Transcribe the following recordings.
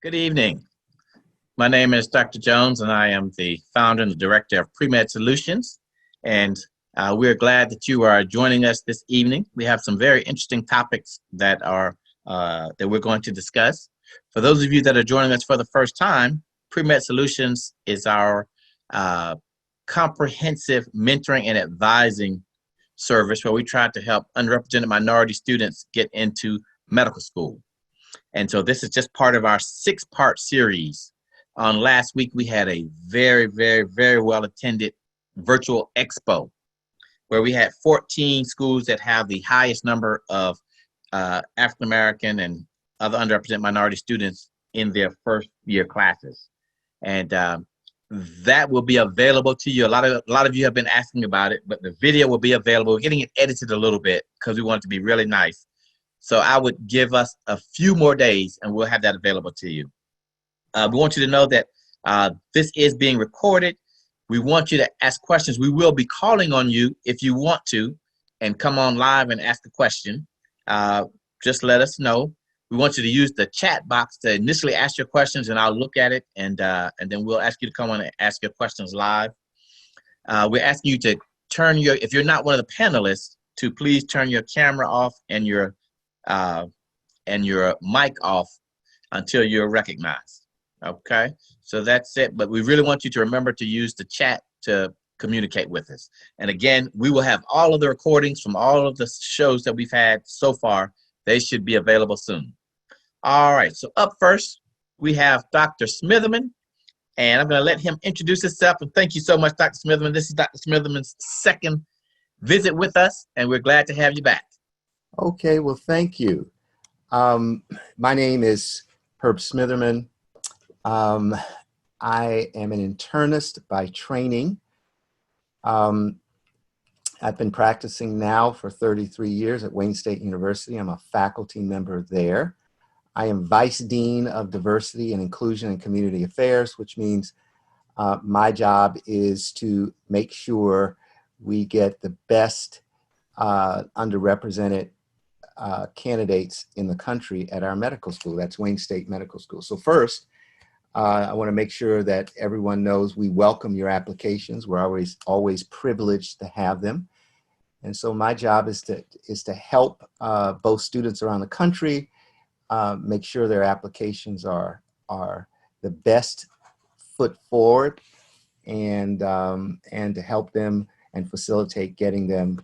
Good evening. My name is Dr. Jones, and I am the founder and the director of Pre-Med Solutions. And we're glad that you are joining us this evening. We have some very interesting topics that we're going to discuss. For those of you that are joining us for the first time, Pre-Med Solutions is our comprehensive mentoring and advising service where we try to help underrepresented minority students get into medical school. And so this is just part of our 6-part series. On last week, we had a very, very, very well attended virtual expo where we had 14 schools that have the highest number of African American and other underrepresented minority students in their first year classes. And that will be available to you. A lot of you have been asking about it, but the video will be available. We're getting it edited a little bit because we want it to be really nice. So I would give us a few more days and we'll have that available to you. We want you to know that this is being recorded. We want you to ask questions. We will be calling on you if you want to and come on live and ask a question. Just let us know. We want you to use the chat box to initially ask your questions and I'll look at it and then we'll ask you to come on and ask your questions live. We're asking you to if you're not one of the panelists, to please turn your camera off and your mic off until you're recognized. Okay, so that's it. But we really want you to remember to use the chat to communicate with us. And again, we will have all of the recordings from all of the shows that we've had so far. They should be available soon. All right, so up first, we have Dr. Smitherman, and I'm going to let him introduce himself. And thank you so much, Dr. Smitherman. This is Dr. Smitherman's second visit with us, and we're glad to have you back. Okay, well, thank you. My name is Herb Smitherman. I am an internist by training. I've been practicing now for 33 years at Wayne State University. I'm a faculty member there. I am Vice Dean of Diversity and Inclusion and Community Affairs, which means my job is to make sure we get the best underrepresented candidates in the country at our medical school. That's Wayne State Medical School. So first, I want to make sure that everyone knows we welcome your applications. We're always privileged to have them. And so my job is to help both students around the country make sure their applications are the best foot forward and to help them and facilitate getting them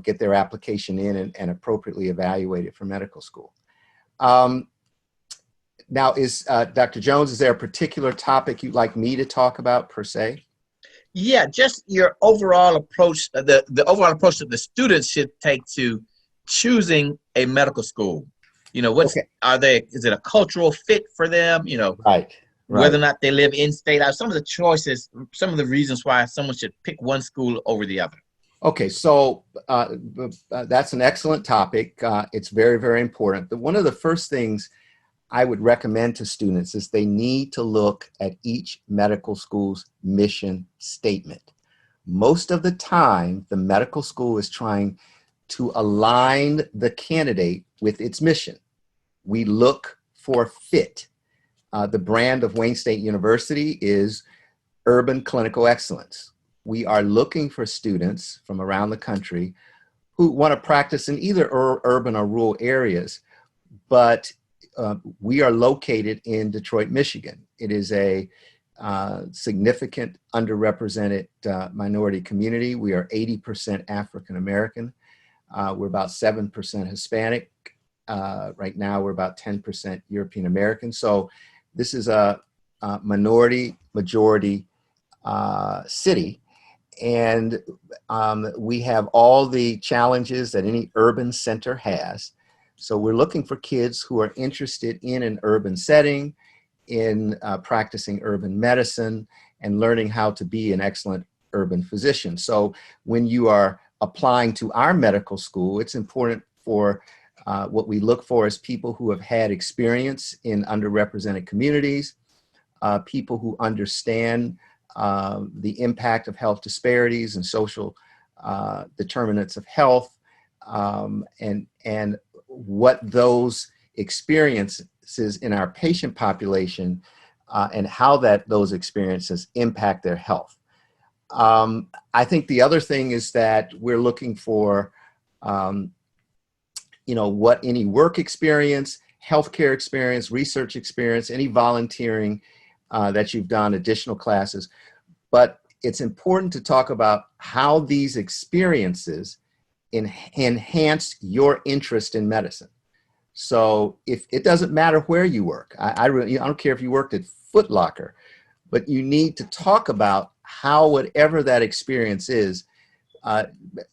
get their application in and appropriately evaluated for medical school. Now, Dr. Jones, is there a particular topic you'd like me to talk about per se? Yeah, just your overall approach, the overall approach that the students should take to choosing a medical school. You know, is it a cultural fit for them? You know, right. Whether or not they live in state, some of the choices, some of the reasons why someone should pick one school over the other. Okay, so that's an excellent topic. It's very, very important. One of the first things I would recommend to students is they need to look at each medical school's mission statement. Most of the time, the medical school is trying to align the candidate with its mission. We look for fit. The brand of Wayne State University is Urban Clinical Excellence. We are looking for students from around the country who want to practice in either urban or rural areas, but we are located in Detroit, Michigan. It is a significant underrepresented minority community. We are 80% African American. We're about 7% Hispanic. Right now, we're about 10% European American. So this is a minority majority city. And we have all the challenges that any urban center has. So we're looking for kids who are interested in an urban setting, in practicing urban medicine, and learning how to be an excellent urban physician. So when you are applying to our medical school, it's important for what we look for is people who have had experience in underrepresented communities, people who understand the impact of health disparities and social determinants of health, and what those experiences experiences in our patient population and how those experiences impact their health. I think the other thing is that we're looking for, what any work experience, healthcare experience, research experience, any volunteering that you've done, additional classes. But it's important to talk about how these experiences enhance your interest in medicine. So if it doesn't matter where you work, I don't care if you worked at Foot Locker, but you need to talk about how whatever that experience is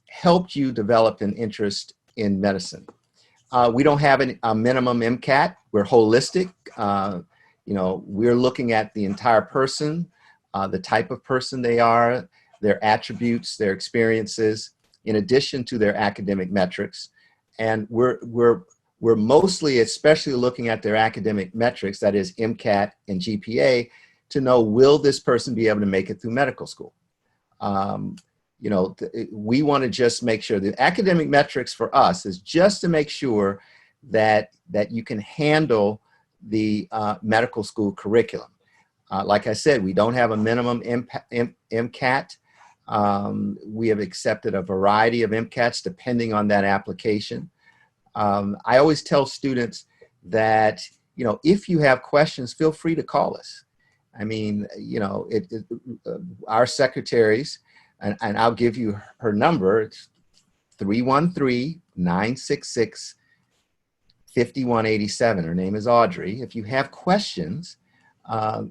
helped you develop an interest in medicine. We don't have a minimum MCAT. We're holistic. We're looking at the entire person, the type of person they are, their attributes, their experiences, in addition to their academic metrics. And we're mostly, especially looking at their academic metrics, that is MCAT and GPA, to know, will this person be able to make it through medical school? We want to just make sure the academic metrics for us is just to make sure that you can handle the medical school curriculum. Like I said, we don't have a minimum MCAT. We have accepted a variety of MCATs depending on that application. I always tell students that, if you have questions, feel free to call us. I mean, our secretaries, and I'll give you her number, it's 313-966-5187. Her name is Audrey. If you have questions,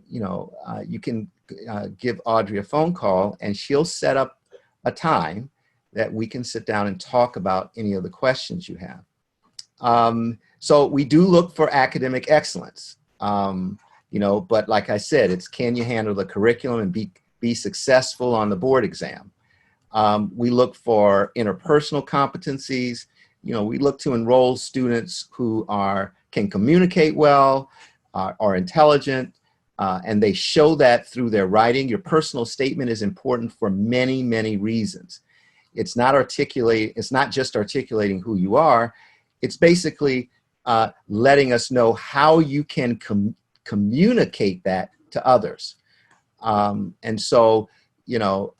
you can give Audrey a phone call, and she'll set up a time that we can sit down and talk about any of the questions you have. So we do look for academic excellence, but like I said, it's, can you handle the curriculum and be successful on the board exam? We look for interpersonal competencies. We look to enroll students who can communicate well, are intelligent, and they show that through their writing. Your personal statement is important for many, many reasons. It's not just articulating who you are. It's basically letting us know how you can communicate that to others. And so those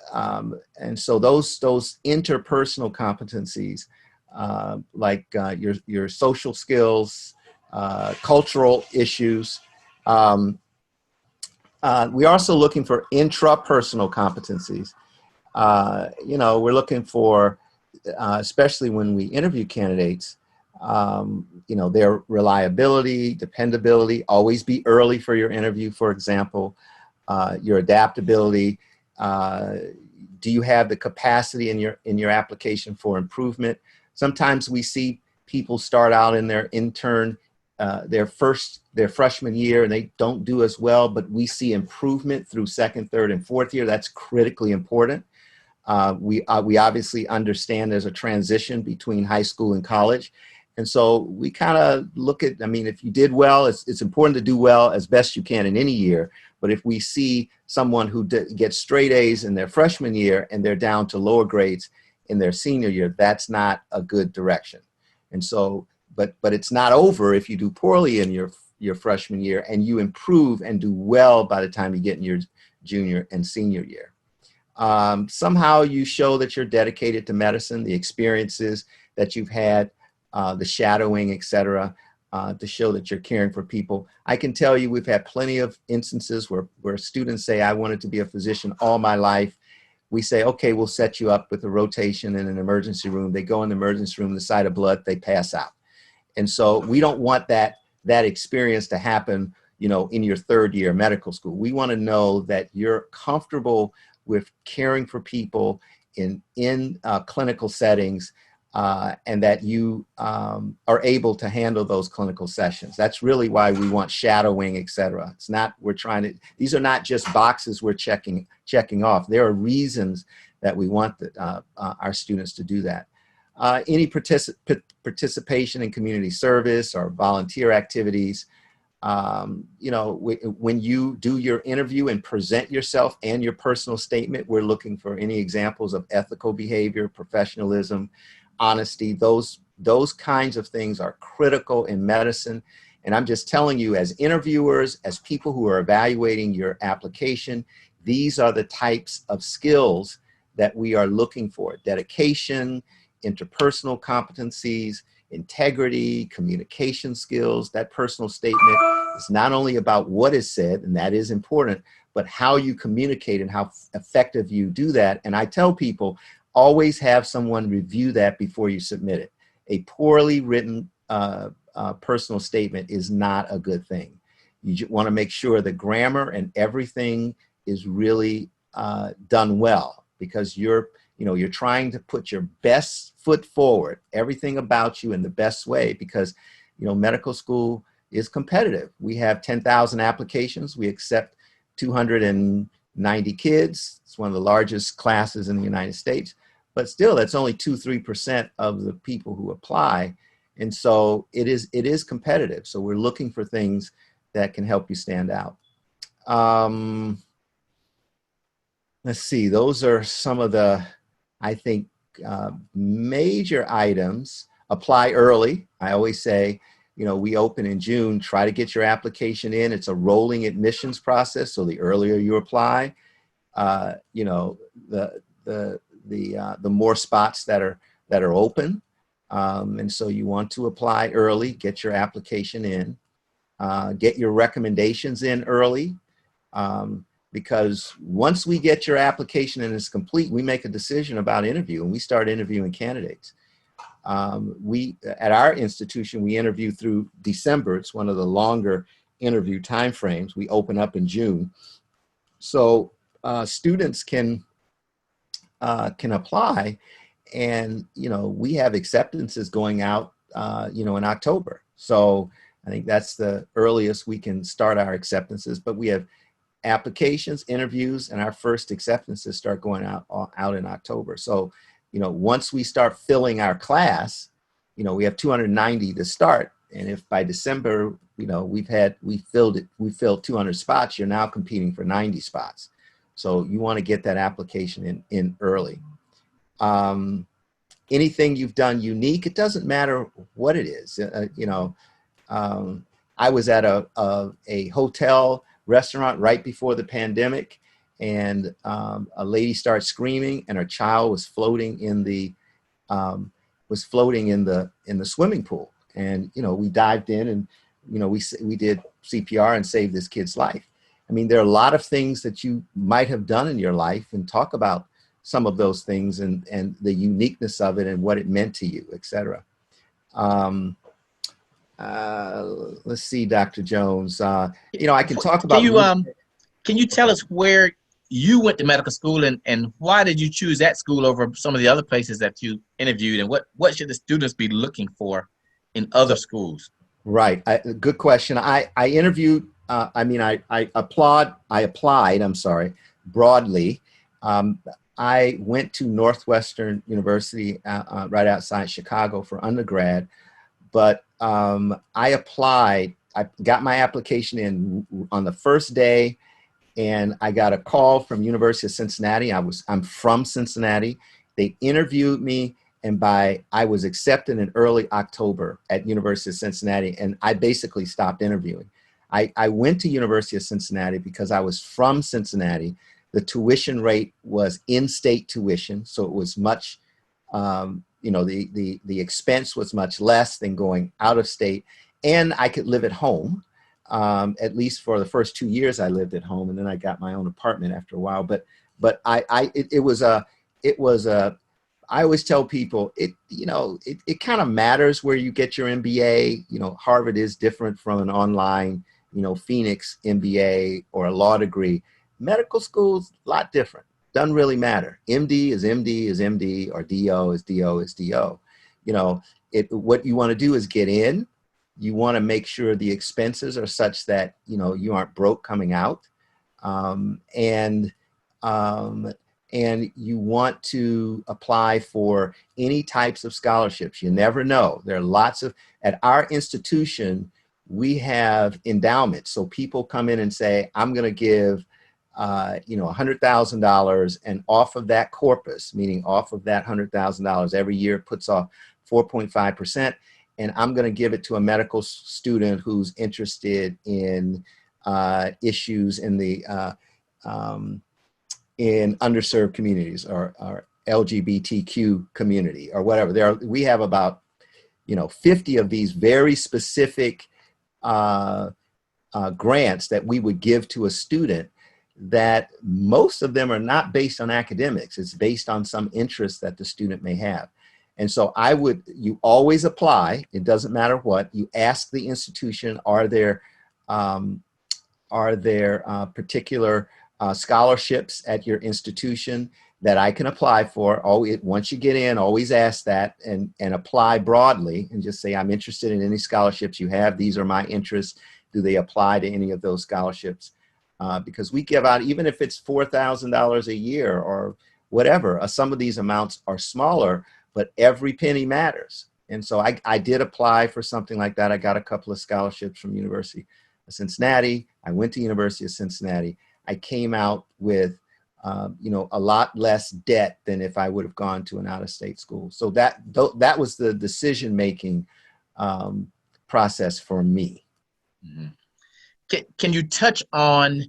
interpersonal competencies, like your social skills, cultural issues. We're also looking for intrapersonal competencies. We're looking for, especially when we interview candidates, their reliability, dependability, always be early for your interview, for example, your adaptability. Do you have the capacity in your application for improvement? Sometimes we see people start out in their their freshman year, and they don't do as well, but we see improvement through second, third, and fourth year. That's critically important. We obviously understand there's a transition between high school and college. And so we kind of look at, if you did well, it's important to do well as best you can in any year. But if we see someone who gets straight A's in their freshman year and they're down to lower grades in their senior year, that's not a good direction. And so, but it's not over if you do poorly in your freshman year and you improve and do well by the time you get in your junior and senior year. Somehow you show that you're dedicated to medicine, the experiences that you've had, the shadowing, et cetera, to show that you're caring for people. I can tell you we've had plenty of instances where students say, I wanted to be a physician all my life. We say, okay, we'll set you up with a rotation in an emergency room. They go in the emergency room, the sight of blood, they pass out. And so we don't want that experience to happen, in your third year of medical school. We want to know that you're comfortable with caring for people in clinical settings, and that you are able to handle those clinical sessions. That's really why we want shadowing, et cetera. It's not, these are not just boxes we're checking off. There are reasons that we want our students to do that. Any participation in community service or volunteer activities. When you do your interview and present yourself and your personal statement, we're looking for any examples of ethical behavior, professionalism, honesty. Those kinds of things are critical in medicine, And I'm just telling you, as interviewers, as people who are evaluating your application, these are the types of skills that we are looking for: dedication, interpersonal competencies, integrity, communication skills. That personal statement is not only about what is said, and that is important, but how you communicate and how effective you do that. And I tell people, always have someone review that before you submit it. A poorly written personal statement is not a good thing. You want to make sure the grammar and everything is really done well, because you're trying to put your best foot forward, everything about you in the best way, because medical school is competitive. We have 10,000 applications. We accept 290 kids. It's one of the largest classes in the United States, but still that's only 2-3% of the people who apply. And so it is competitive. So we're looking for things that can help you stand out. Let's see, those are some of the, I think, major items. Apply early. I always say, we open in June, try to get your application in. It's a rolling admissions process. So the earlier you apply, the more spots that are open. And so you want to apply early, get your application in, get your recommendations in early. Because once we get your application and it's complete, we make a decision about interview, and we start interviewing candidates. At our institution, we interview through December. It's one of the longer interview timeframes. We open up in June. So students can apply, and we have acceptances going out in October. So I think that's the earliest we can start our acceptances, but we have applications, interviews, and our first acceptances start going out in October. So, once we start filling our class, we have 290 to start. And if by December, we filled 200 spots, you're now competing for 90 spots. So you want to get that application in early. Anything you've done unique, it doesn't matter what it is. I was at a hotel restaurant right before the pandemic, and a lady started screaming, and her child was floating in the swimming pool. And we dived in, and we did CPR and saved this kid's life. I mean, there are a lot of things that you might have done in your life, and talk about some of those things and the uniqueness of it and what it meant to you, etc. Let's see, Dr. Jones. I can talk about. Can you tell us where you went to medical school, and why did you choose that school over some of the other places that you interviewed, and what should the students be looking for in other schools? Right. Good question. I interviewed. I applied. I'm sorry. Broadly. I went to Northwestern University right outside Chicago for undergrad. But I applied, I got my application in on the first day, and I got a call from University of Cincinnati. I'm from Cincinnati. They interviewed me, and I was accepted in early October at University of Cincinnati, and I basically stopped interviewing. I went to University of Cincinnati because I was from Cincinnati. The tuition rate was in-state tuition, so it was much, the expense was much less than going out of state, and I could live at home. At least for the first 2 years, I lived at home, and then I got my own apartment after a while. But I always tell people it kind of matters where you get your MBA. Harvard is different from an online, Phoenix MBA or a law degree. Medical school's a lot different. Doesn't really matter. MD is MD is MD, or DO is DO is DO. What you want to do is get in. You want to make sure the expenses are such that you aren't broke coming out, and you want to apply for any types of scholarships. You never know. There are lots of, at our institution, we have endowments. So people come in and say, I'm going to give $100,000, and off of that corpus, meaning off of that $100,000 every year, puts off 4.5%. and I'm going to give it to a medical student who's interested in issues in the in underserved communities or LGBTQ community or whatever. We have about 50 of these very specific grants that we would give to a student, that most of them are not based on academics. It's based on some interest that the student may have. And so you always apply. It doesn't matter what. You ask the institution, are there particular scholarships at your institution that I can apply for? Once you get in, always ask that and apply broadly and just say, I'm interested in any scholarships you have. These are my interests. Do they apply to any of those scholarships? Because we give out, even if it's $4,000 a year or whatever, some of these amounts are smaller, but every penny matters. And so I did apply for something like that. I got a couple of scholarships from University of Cincinnati. I went to University of Cincinnati. I came out with a lot less debt than if I would have gone to an out-of-state school. So that was the decision-making process for me. Mm-hmm. Can you touch on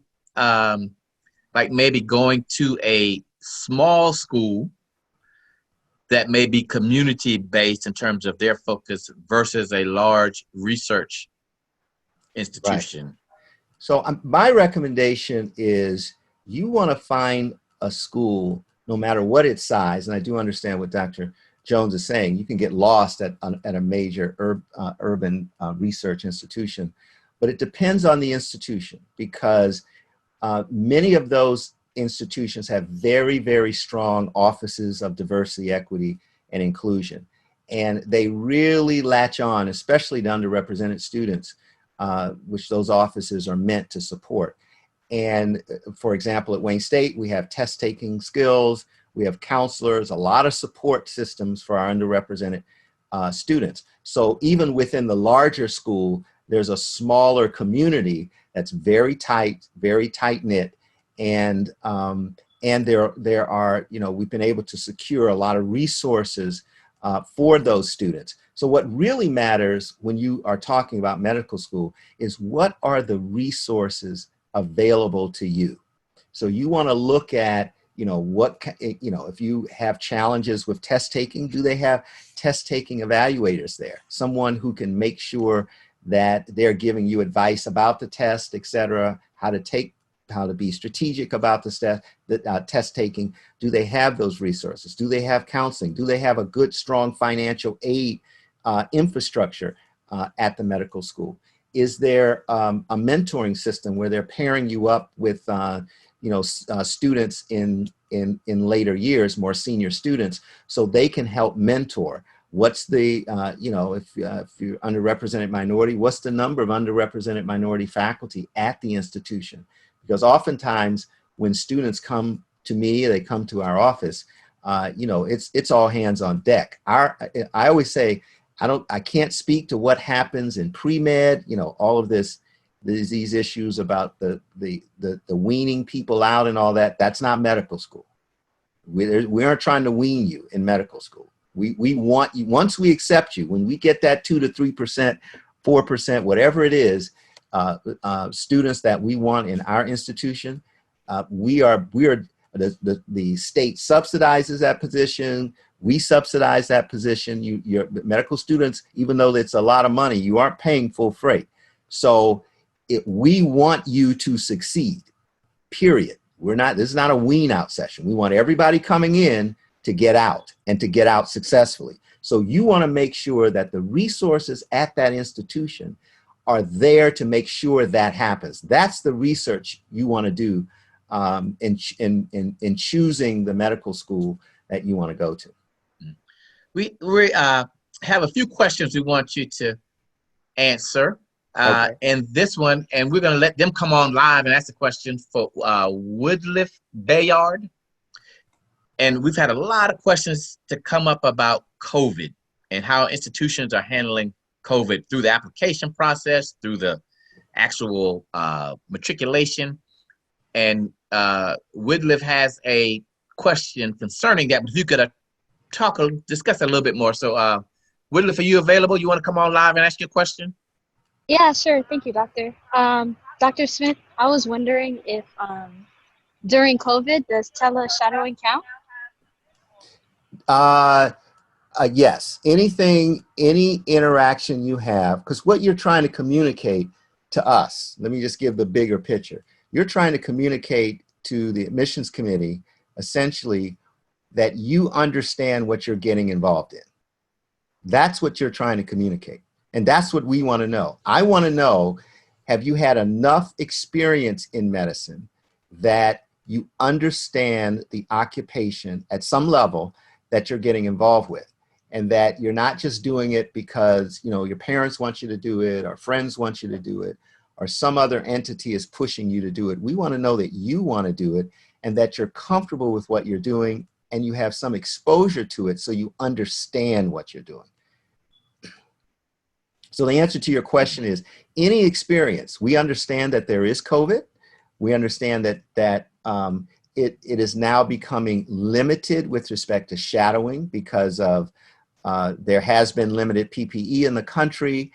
like maybe going to a small school that may be community-based in terms of their focus versus a large research institution? Right. So my recommendation is you want to find a school, no matter what its size, and I do understand what Dr. Jones is saying. You can get lost at a major urban research institution, but it depends on the institution, because many of those institutions have very, very strong offices of diversity, equity, and inclusion. And they really latch on, especially to underrepresented students, which those offices are meant to support. And for example, at Wayne State, we have test taking skills, we have counselors, a lot of support systems for our underrepresented students. So even within the larger school, there's a smaller community that's very tight knit, and there are, we've been able to secure a lot of resources for those students. So what really matters when you are talking about medical school is, what are the resources available to you? So you want to look at, if you have challenges with test taking, do they have test taking evaluators there? Someone who can make sure that they're giving you advice about the test, et cetera, how to be strategic about the test taking. Do they have those resources? Do they have counseling? Do they have a good, strong financial aid infrastructure at the medical school? Is there a mentoring system where they're pairing you up with students in later years, more senior students, so they can help mentor? What's the, if you're underrepresented minority, what's the number of underrepresented minority faculty at the institution? Because oftentimes when students come to me, they come to our office, it's all hands on deck. I always say, I can't speak to what happens in pre-med, all of these issues about the weaning people out and all that. That's not medical school. We aren't trying to wean you in medical school. We want you, once we accept you, when we get that 2 to 3%, 4%, whatever it is, students that we want in our institution, the state subsidizes that position. We subsidize that position. Your medical students, even though it's a lot of money, you aren't paying full freight. So we want you to succeed, period. This is not a wean out session. We want everybody coming in to get out, and to get out successfully. So you want to make sure that the resources at that institution are there to make sure that happens. That's the research you want to do in choosing the medical school that you want to go to. We have a few questions we want you to answer. Okay. And this one, and we're going to let them come on live and ask the question for Woodliff Bayard. And we've had a lot of questions to come up about COVID and how institutions are handling COVID through the application process, through the actual matriculation. And Woodliff has a question concerning that. But if you could discuss that a little bit more. So Whitliff, are you available? You want to come on live and ask your question? Yeah, sure. Thank you, Doctor. Dr. Smith, I was wondering if during COVID, does tele-shadowing count? Yes. Any interaction you have, because what you're trying to communicate to us, let me just give the bigger picture. You're trying to communicate to the admissions committee, essentially, that you understand what you're getting involved in. That's what you're trying to communicate. And that's what we want to know. I want to know, have you had enough experience in medicine that you understand the occupation at some level that you're getting involved with, and that you're not just doing it because, you know, your parents want you to do it, or friends want you to do it, or some other entity is pushing you to do it. We want to know that you want to do it and that you're comfortable with what you're doing and you have some exposure to it so you understand what you're doing. So the answer to your question is any experience. We understand that there is COVID. We understand that it is now becoming limited with respect to shadowing because of there has been limited PPE in the country.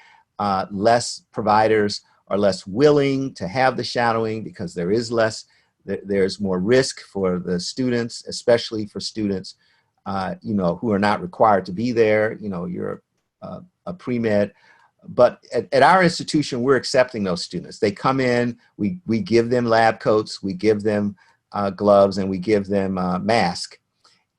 Less providers are less willing to have the shadowing because there's more risk for the students, especially for students who are not required to be there. You know, you're a pre-med. But at our institution, we're accepting those students. They come in, we give them lab coats, we give them gloves, and we give them mask,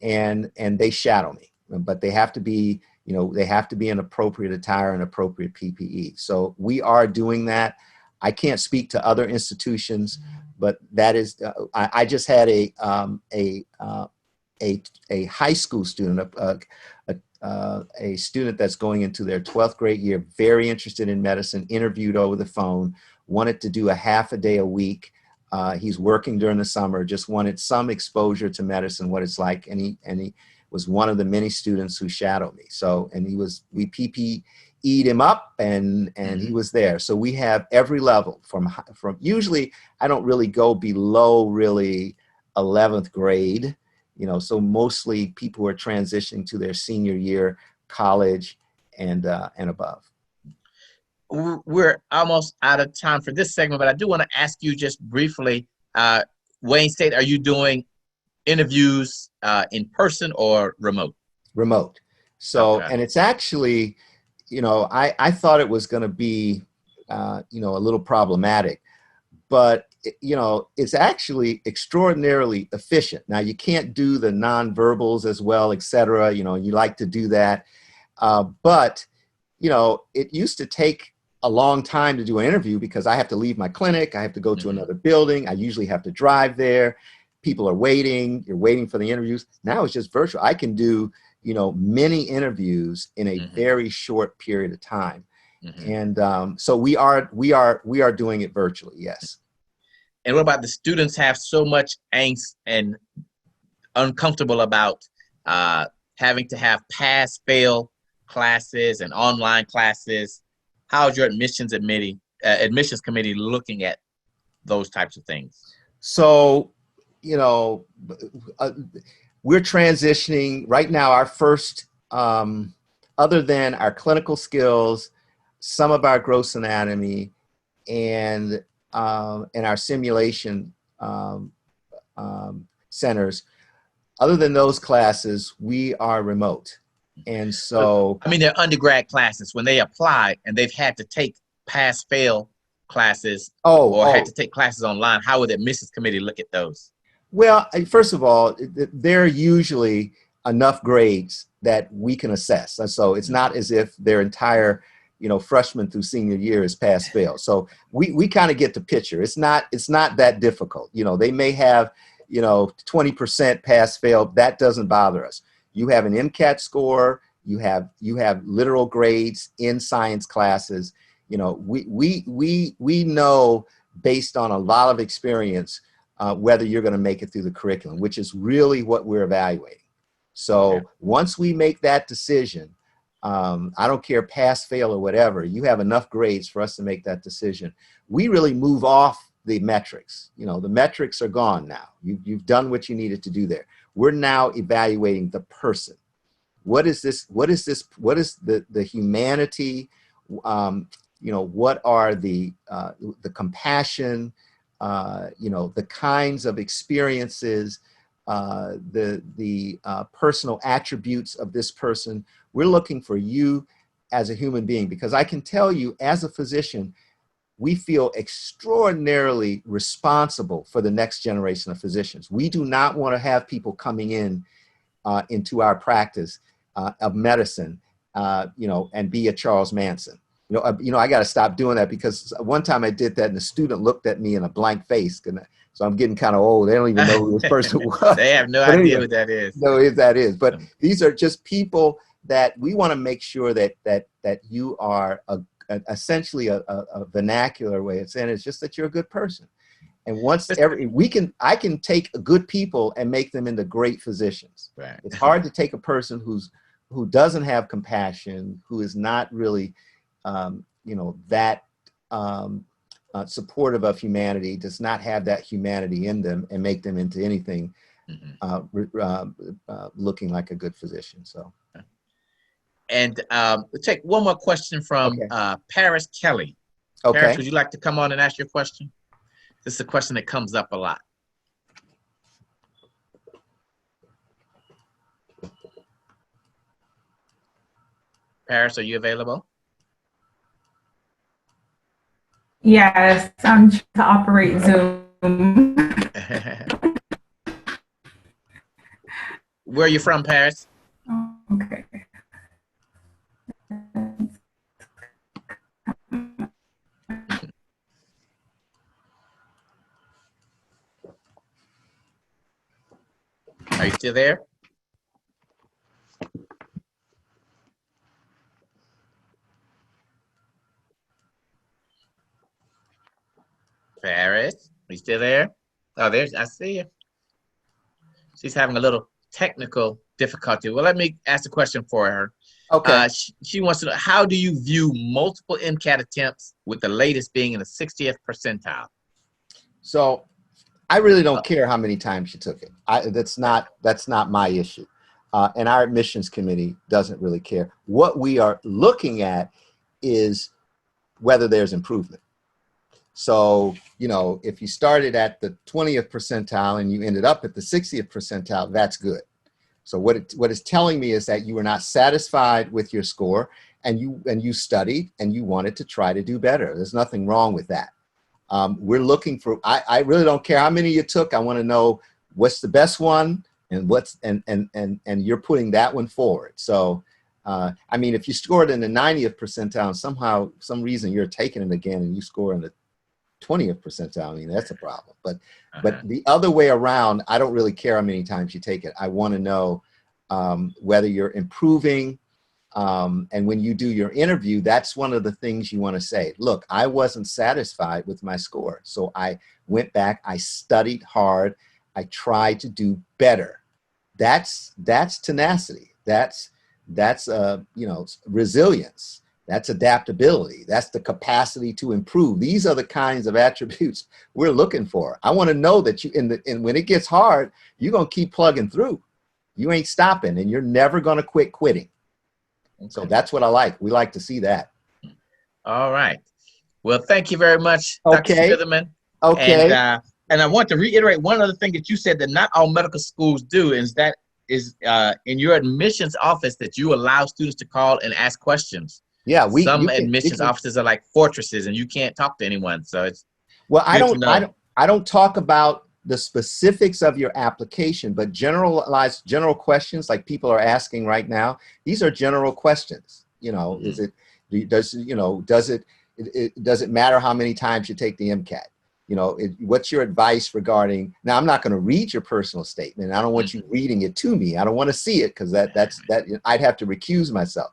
and they shadow me. But they have to be, they have to be in appropriate attire and appropriate PPE. So we are doing that. I can't speak to other institutions, but that is, I just had a high school student, a student that's going into their 12th grade year, very interested in medicine, interviewed over the phone, wanted to do a half a day a week. He's working during the summer, just wanted some exposure to medicine, what it's like. And he was one of the many students who shadowed me. So, and we PPE'd him up and he was there. So we have every level from usually I don't really go below really 11th grade. So mostly people are transitioning to their senior year, college, and above. We're almost out of time for this segment, but I do want to ask you just briefly, Wayne State, are you doing interviews in person or remote? Remote. So, okay. And it's actually, I thought it was going to be, a little problematic, but it's actually extraordinarily efficient. Now, you can't do the nonverbals as well, et cetera. You like to do that. But, it used to take a long time to do an interview because I have to leave my clinic. I have to go to another building. I usually have to drive there. People are waiting. You're waiting for the interviews. Now it's just virtual. I can do, many interviews in a very short period of time. And so we are doing it virtually. Yes. And what about the students have so much angst and uncomfortable about having to have pass-fail classes and online classes? How's your admissions committee looking at those types of things? So, we're transitioning right now. Our first, other than our clinical skills, some of our gross anatomy, and our simulation centers, other than those classes, we are remote. And so, I mean, they're undergrad classes when they apply and they've had to take pass-fail classes had to take classes online. How would the admissions committee look at those? Well, first of all, there are usually enough grades that we can assess. And so it's not as if their entire freshman through senior year is pass fail. So we kind of get the picture. It's not that difficult. They may have, 20% pass fail. That doesn't bother us. You have an MCAT score. You have literal grades in science classes. We know based on a lot of experience whether you're going to make it through the curriculum, which is really what we're evaluating. So once we make that decision, I don't care pass, fail, or whatever, you have enough grades for us to make that decision. We really move off the metrics. The metrics are gone now. You've done what you needed to do there. We're now evaluating the person. What is this? What is this? What is the humanity? What are the compassion? The kinds of experiences, the personal attributes of this person. We're looking for you as a human being, because I can tell you, as a physician, we feel extraordinarily responsible for the next generation of physicians. We do not want to have people coming into our practice of medicine, and be a Charles Manson. I got to stop doing that, because one time I did that and the student looked at me in a blank face. So I'm getting kind of old. They don't even know who this person was. They have no idea who that is. No, that is. But these are just people that we want to make sure that you are essentially a vernacular way of saying it's just that you're a good person. And once I can take good people and make them into great physicians. Right. It's hard to take a person who doesn't have compassion, who is not really supportive of humanity, does not have that humanity in them, and make them into anything looking like a good physician. So, and we'll take one more question from Paris Kelly. Okay. Paris, would you like to come on and ask your question? This is a question that comes up a lot. Paris, are you available? Yes, I'm trying to operate Zoom. Where are you from, Paris? Okay. Are you still there? Paris, are you still there? Oh, I see you. She's having a little technical difficulty. Well, let me ask a question for her. Okay. She wants to know, how do you view multiple MCAT attempts, with the latest being in the 60th percentile? So I really don't care how many times you took it. That's not my issue. And our admissions committee doesn't really care. What we are looking at is whether there's improvement. So, if you started at the 20th percentile and you ended up at the 60th percentile, that's good. So what it's telling me is that you were not satisfied with your score, and you studied and you wanted to try to do better. There's nothing wrong with that. We're looking for, I really don't care how many you took. I want to know what's the best one, and and you're putting that one forward. So, if you scored in the 90th percentile and some reason you're taking it again and you score in the 20th percentile, that's a problem. But the other way around, I don't really care how many times you take it. I want to know whether you're improving. And when you do your interview, that's one of the things you want to say. Look, I wasn't satisfied with my score, so I went back, I studied hard, I tried to do better. That's tenacity. That's resilience. That's adaptability. That's the capacity to improve. These are the kinds of attributes we're looking for. I want to know that and when it gets hard, you're going to keep plugging through. You ain't stopping, and you're never going to quit quitting. Okay. So that's what I like. We like to see that. All right. Well, thank you very much, okay. Dr. Smitherman. Okay. And I want to reiterate one other thing that you said that not all medical schools do, is in your admissions office that you allow students to call and ask questions. Yeah, some admissions offices are like fortresses, and you can't talk to anyone. So it's I don't talk about the specifics of your application, but general questions like people are asking right now. These are general questions. Mm-hmm. Does it matter how many times you take the MCAT? What's your advice regarding? Now, I'm not going to read your personal statement. I don't want you reading it to me. I don't want to see it, because that's I'd have to recuse myself.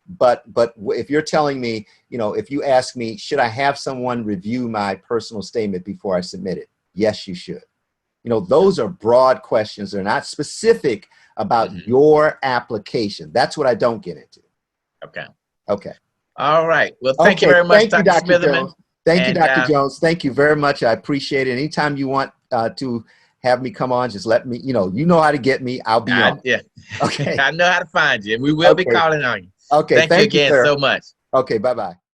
But if you're telling me, if you ask me, should I have someone review my personal statement before I submit it? Yes, you should. Those are broad questions. They're not specific about your application. That's what I don't get into. Okay. All right. Well, thank you very much, Dr. Smitherman. Thank you, Dr. Jones. Thank you very much. I appreciate it. Anytime you want to have me come on, just let me, you know how to get me. I'll be on. Yeah. Okay. I know how to find you, and we will be Okay. calling on you. Okay. Thank you again sir. so much. Okay. Bye-bye.